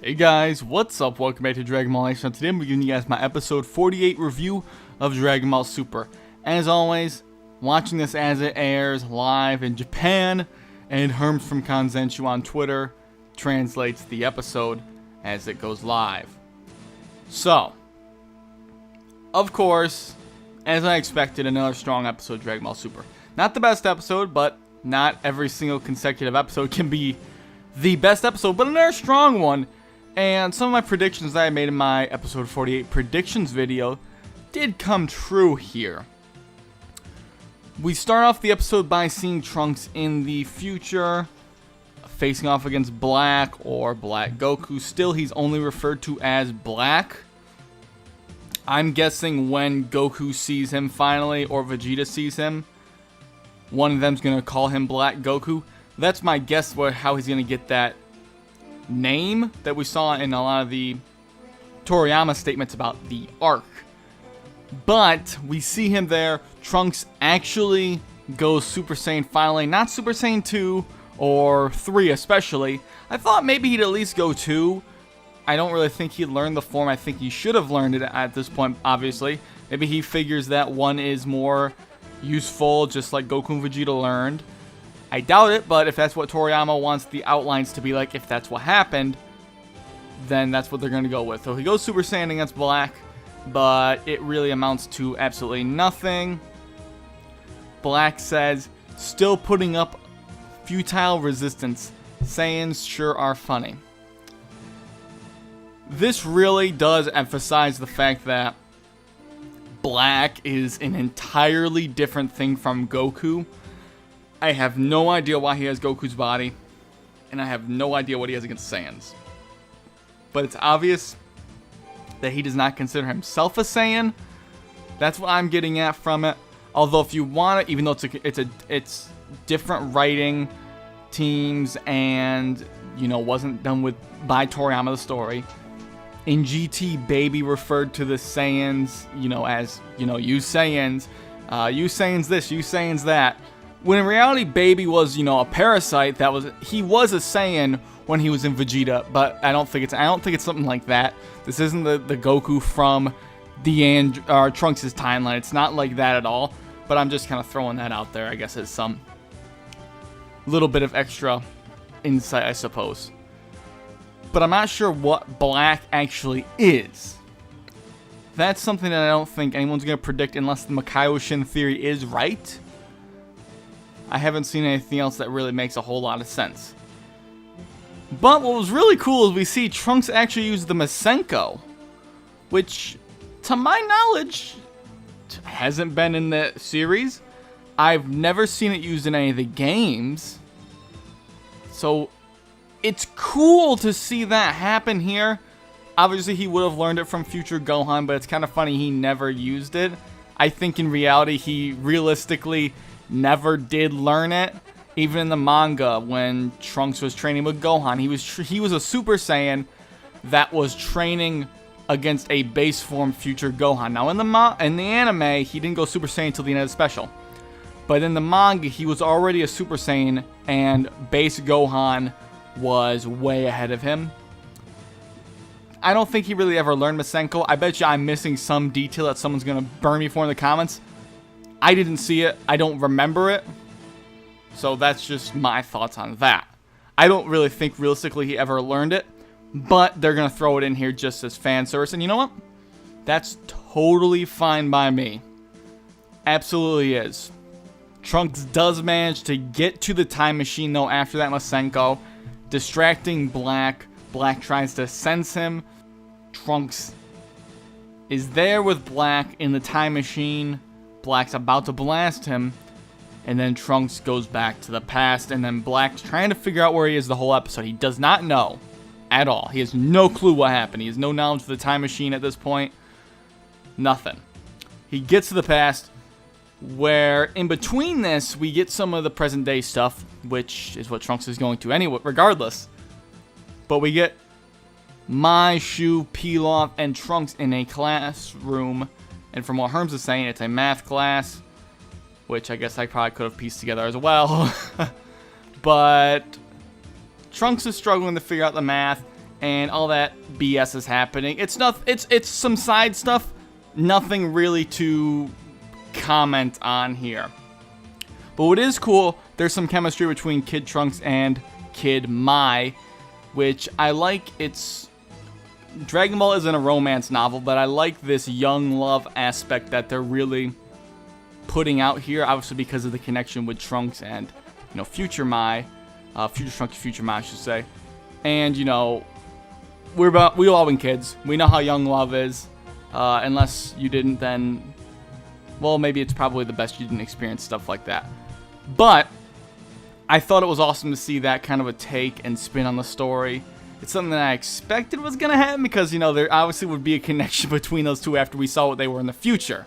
Hey guys, what's up? Welcome back to Dragon Ball. So today I'm giving you guys my episode 48 review of Dragon Ball Super. As always, watching this as it airs live in Japan, and Herms from Kanzenshu on Twitter translates the episode as it goes live. So, of course, as I expected, another strong episode of Dragon Ball Super. Not the best episode, but not every single consecutive episode can be the best episode, but another strong one. And some of my predictions that I made in my episode 48 predictions video did come true here. We start off the episode by seeing Trunks in the future, facing off against Black or Black Goku. Still, he's only referred to as Black. I'm guessing when Goku sees him finally, or Vegeta sees him, one of them's going to call him Black Goku. That's my guess for how he's going to get that name that we saw in a lot of the Toriyama statements about the arc. But we see him there. Trunks actually goes Super Saiyan finally. Not Super Saiyan 2 or 3 especially. I thought maybe he'd at least go 2. I don't really think he'd learned the form. I think he should have learned it at this point, obviously. Maybe he figures that one is more useful, just like Goku and Vegeta learned. I doubt it, but if that's what Toriyama wants the outlines to be like, if that's what happened, then that's what they're going to go with. So he goes Super Saiyan against Black, but it really amounts to absolutely nothing. Black says, still putting up futile resistance. Saiyans sure are funny. This really does emphasize the fact that Black is an entirely different thing from Goku. I have no idea why he has Goku's body, and I have no idea what he has against Saiyans. But it's obvious that he does not consider himself a Saiyan. That's what I'm getting at from it. Although if you want it, even though it's different writing teams and, you know, wasn't done by Toriyama the story. In GT, Baby referred to the Saiyans, you know, as, you know, you Saiyans this, you Saiyans that. When in reality, Baby was, you know, a parasite. He was a Saiyan when he was in Vegeta, but I don't think it's something like that. This isn't the Goku from Trunks' timeline. It's not like that at all. But I'm just kind of throwing that out there, I guess, as some little bit of extra insight, I suppose. But I'm not sure what Black actually is. That's something that I don't think anyone's going to predict unless the Makaio-shin theory is right. I haven't seen anything else that really makes a whole lot of sense. But what was really cool is we see Trunks actually use the Masenko, which, to my knowledge, hasn't been in the series. I've never seen it used in any of the games. So, it's cool to see that happen here. Obviously, he would have learned it from future Gohan, but it's kind of funny he never used it. I think in reality, he realistically never did learn it. Even in the manga, when Trunks was training with Gohan, he was a Super Saiyan that was training against a base form future Gohan. Now in the anime, he didn't go Super Saiyan until the end of the special. But in the manga, he was already a Super Saiyan, and base Gohan was way ahead of him. I don't think he really ever learned Masenko. I bet you I'm missing some detail that someone's going to burn me for in the comments. I didn't see it. I don't remember it. So that's just my thoughts on that. I don't really think realistically he ever learned it. But they're going to throw it in here just as fan service. And you know what? That's totally fine by me. Absolutely is. Trunks does manage to get to the time machine though after that Masenko. Distracting Black. Black tries to sense him. Trunks is there with Black in the time machine. Black's about to blast him, and then Trunks goes back to the past, and then Black's trying to figure out where he is the whole episode. He does not know at all. He has no clue what happened. He has no knowledge of the time machine at this point. Nothing. He gets to the past, where in between this, we get some of the present day stuff, which is what Trunks is going to anyway, regardless. But we get Mai, Shu, Pilaf, and Trunks in a classroom. And from what Herms is saying, it's a math class, which I guess I probably could have pieced together as well. But Trunks is struggling to figure out the math, and all that BS is happening. It's some side stuff, nothing really to comment on here. But what is cool, there's some chemistry between Kid Trunks and Kid Mai, which I like. It's Dragon Ball isn't a romance novel, but I like this young love aspect that they're really putting out here, obviously because of the connection with Trunks and, you know, future Mai, future Trunks, future Mai, I should say. And, you know, we've all been kids. We know how young love is. Unless you didn't, then, well, maybe it's probably the best you didn't experience stuff like that. But I thought it was awesome to see that kind of a take and spin on the story. It's something that I expected was going to happen because, you know, there obviously would be a connection between those two after we saw what they were in the future.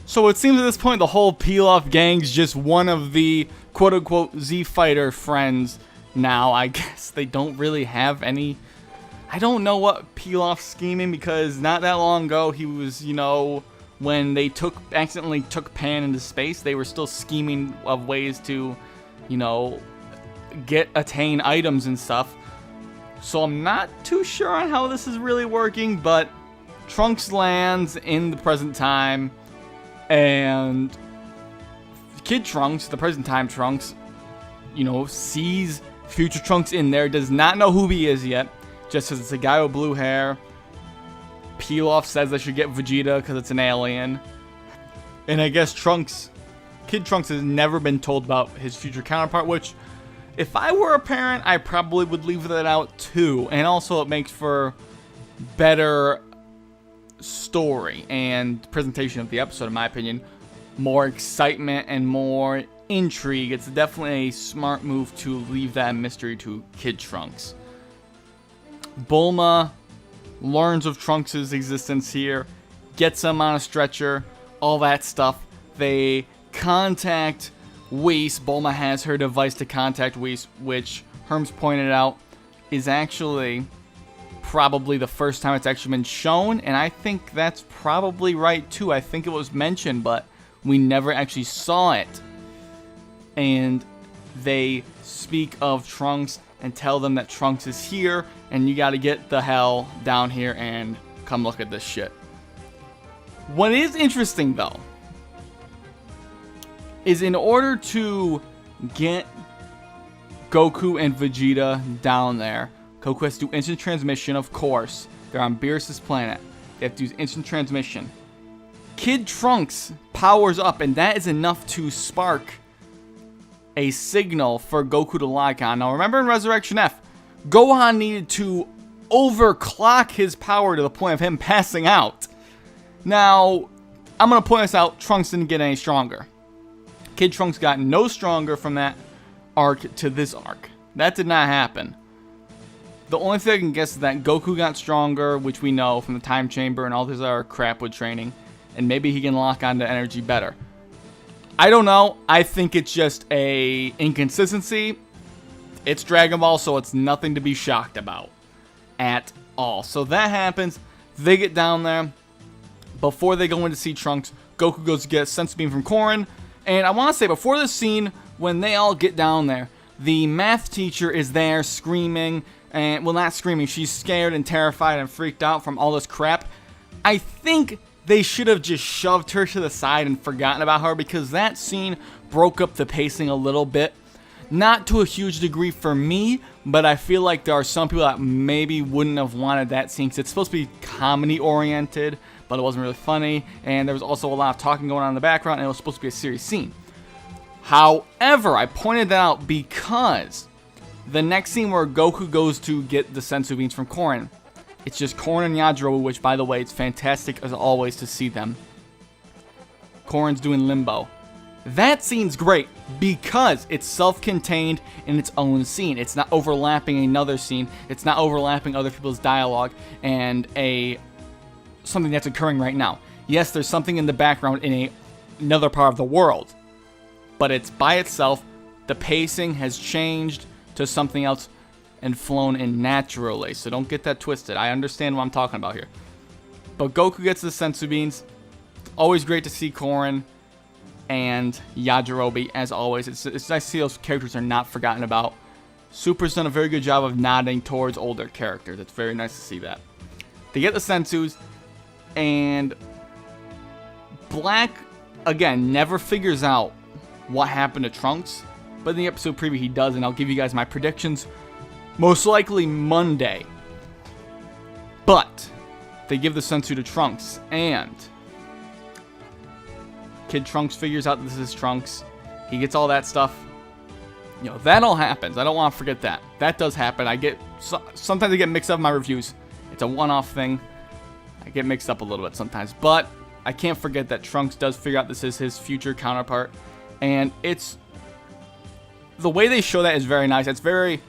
So it seems at this point the whole Pilaf gang's just one of the quote-unquote Z-Fighter friends now. I guess they don't really have any. I don't know what Pilaf's scheming, because not that long ago he was, you know, when they accidentally took Pan into space, they were still scheming of ways to, you know, attain items and stuff. So I'm not too sure on how this is really working, but Trunks lands in the present time, and Kid Trunks, the present time Trunks, you know, sees future Trunks in there, does not know who he is yet, just says it's a guy with blue hair. Pilaf says they should get Vegeta because it's an alien. And I guess Kid Trunks has never been told about his future counterpart, which, if I were a parent, I probably would leave that out too. And also it makes for better story and presentation of the episode, in my opinion. More excitement and more intrigue. It's definitely a smart move to leave that mystery to Kid Trunks. Bulma learns of Trunks' existence here, gets him on a stretcher, all that stuff. They contact Whis. Bulma has her device to contact Whis, which Herms pointed out is actually probably the first time it's actually been shown, and I think that's probably right too. I think it was mentioned, but we never actually saw it. And they speak of Trunks and tell them that Trunks is here, and you gotta get the hell down here and come look at this shit. What is interesting, though, is in order to get Goku and Vegeta down there, Goku has to do instant transmission, of course. They're on Beerus' planet. They have to use instant transmission. Kid Trunks powers up, and that is enough to spark a signal for Goku to lock on. Now, remember in Resurrection F, Gohan needed to overclock his power to the point of him passing out. Now, I'm going to point this out. Trunks didn't get any stronger. Kid Trunks got no stronger from that arc to this arc. That did not happen. The only thing I can guess is that Goku got stronger, which we know from the time chamber and all this other crap with training. And maybe he can lock onto energy better. I don't know. I think it's just a inconsistency. It's Dragon Ball, so it's nothing to be shocked about at all. So that happens. They get down there. Before they go in to see Trunks, Goku goes to get a sense beam from Korin. And I want to say, before this scene, when they all get down there, the math teacher is there screaming. And, well, not screaming. She's scared and terrified and freaked out from all this crap. I think they should have just shoved her to the side and forgotten about her, because that scene broke up the pacing a little bit. Not to a huge degree for me, but I feel like there are some people that maybe wouldn't have wanted that scene, because it's supposed to be comedy-oriented, but it wasn't really funny, and there was also a lot of talking going on in the background, and it was supposed to be a serious scene. However, I pointed that out because the next scene where Goku goes to get the sensu beans from Korin, it's just Korin and Yajirobe, which, by the way, it's fantastic as always to see them. Korin's doing limbo. That scene's great because it's self-contained in its own scene. It's not overlapping another scene. It's not overlapping other people's dialogue and something that's occurring right now. Yes, there's something in the background in another part of the world, but it's by itself. The pacing has changed to something else and flown in naturally, so don't get that twisted. I understand what I'm talking about here. But Goku gets the sensu beans. Always great to see Korin and Yajirobe, as always. It's nice to see those characters are not forgotten about. Super's done a very good job of nodding towards older characters. It's very nice to see that. They get the sensus, and Black, again, never figures out what happened to Trunks, but in the episode preview he does, and I'll give you guys my predictions. Most likely Monday. But they give the sensu to Trunks, and Kid Trunks figures out this is Trunks. He gets all that stuff. You know, that all happens. I don't want to forget that. That does happen. Sometimes I get mixed up in my reviews. It's a one-off thing. I get mixed up a little bit sometimes. But I can't forget that Trunks does figure out this is his future counterpart. And it's... the way they show that is very nice. It's very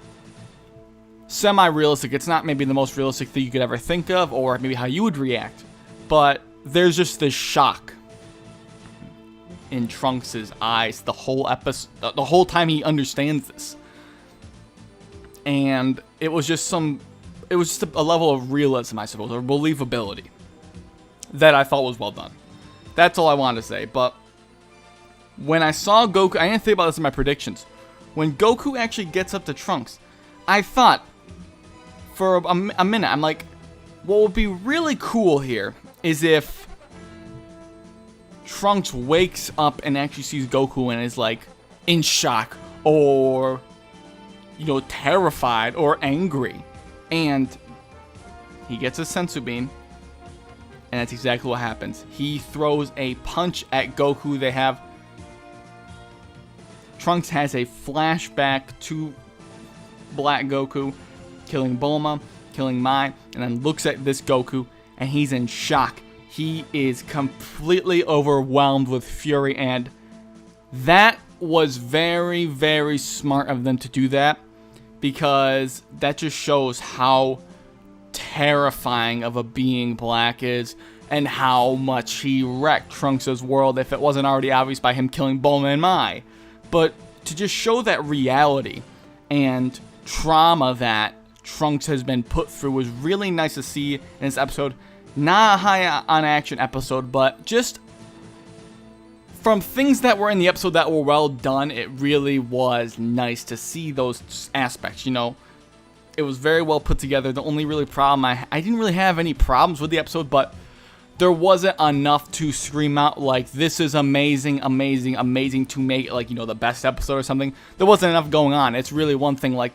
semi-realistic. It's not maybe the most realistic thing you could ever think of, or maybe how you would react. But there's just this shock in Trunks' eyes the whole episode, the whole time he understands this. And it was just a level of realism, I suppose, or believability that I thought was well done. That's all I wanted to say. But when I saw Goku, I didn't think about this in my predictions. When Goku actually gets up to Trunks, I thought for a minute, I'm like, what would be really cool here is if Trunks wakes up and actually sees Goku and is like in shock or, you know, terrified or angry. And he gets a sensu bean, and that's exactly what happens. He throws a punch at Goku. Trunks has a flashback to Black Goku killing Bulma, killing Mai, and then looks at this Goku, and he's in shock. He is completely overwhelmed with fury, and that was very, very smart of them to do that, because that just shows how terrifying of a being Black is, and how much he wrecked Trunks' world if it wasn't already obvious by him killing Bulma and Mai. But to just show that reality and trauma that Trunks has been put through was really nice to see in this episode. Not a high on action episode, but just from things that were in the episode that were well done, it really was nice to see those aspects, you know. It was very well put together. The only really problem, I didn't really have any problems with the episode, but there wasn't enough to scream out like, this is amazing, amazing, amazing to make it like, you know, the best episode or something. There wasn't enough going on. It's really one thing, like,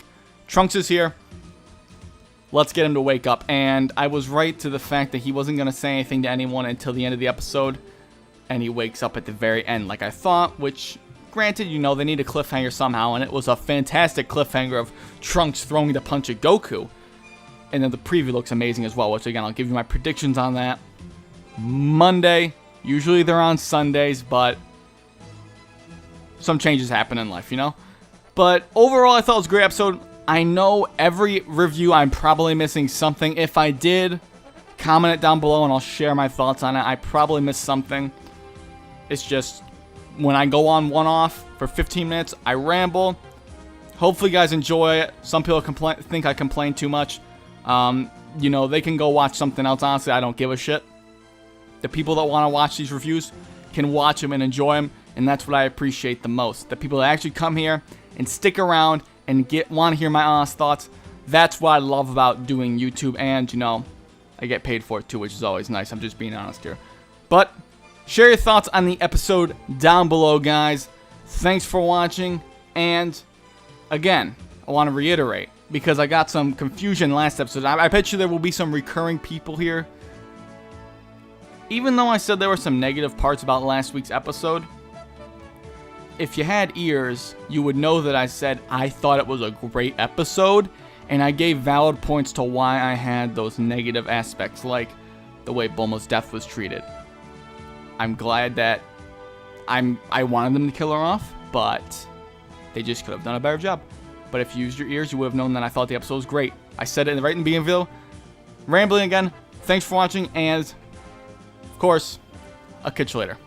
Trunks is here. Let's get him to wake up. And I was right to the fact that he wasn't going to say anything to anyone until the end of the episode. And he wakes up at the very end like I thought, which, granted, you know, they need a cliffhanger somehow. And it was a fantastic cliffhanger of Trunks throwing the punch at Goku. And then the preview looks amazing as well, which, again, I'll give you my predictions on that Monday. Usually they're on Sundays, but some changes happen in life, you know? But overall, I thought it was a great episode. I know every review I'm probably missing something. If I did, comment it down below and I'll share my thoughts on it. I probably missed something. It's just when I go on one-off for 15 minutes, I ramble. Hopefully you guys enjoy it. Some people think I complain too much. You know, they can go watch something else. Honestly, I don't give a shit. The people that want to watch these reviews can watch them and enjoy them, and that's what I appreciate the most. The people that actually come here and stick around and want to hear my honest thoughts. That's what I love about doing YouTube, and, you know, I get paid for it too, which is always nice. I'm just being honest here. But share your thoughts on the episode down below, guys. Thanks for watching, and again, I want to reiterate, because I got some confusion last episode. I bet you there will be some recurring people here. Even though I said there were some negative parts about last week's episode, if you had ears, you would know that I said I thought it was a great episode, and I gave valid points to why I had those negative aspects, like the way Bulma's death was treated. I'm glad that I wanted them to kill her off, but they just could have done a better job. But if you used your ears, you would have known that I thought the episode was great. I said it right in the beginning of the video. Rambling again. Thanks for watching, and of course, I'll catch you later.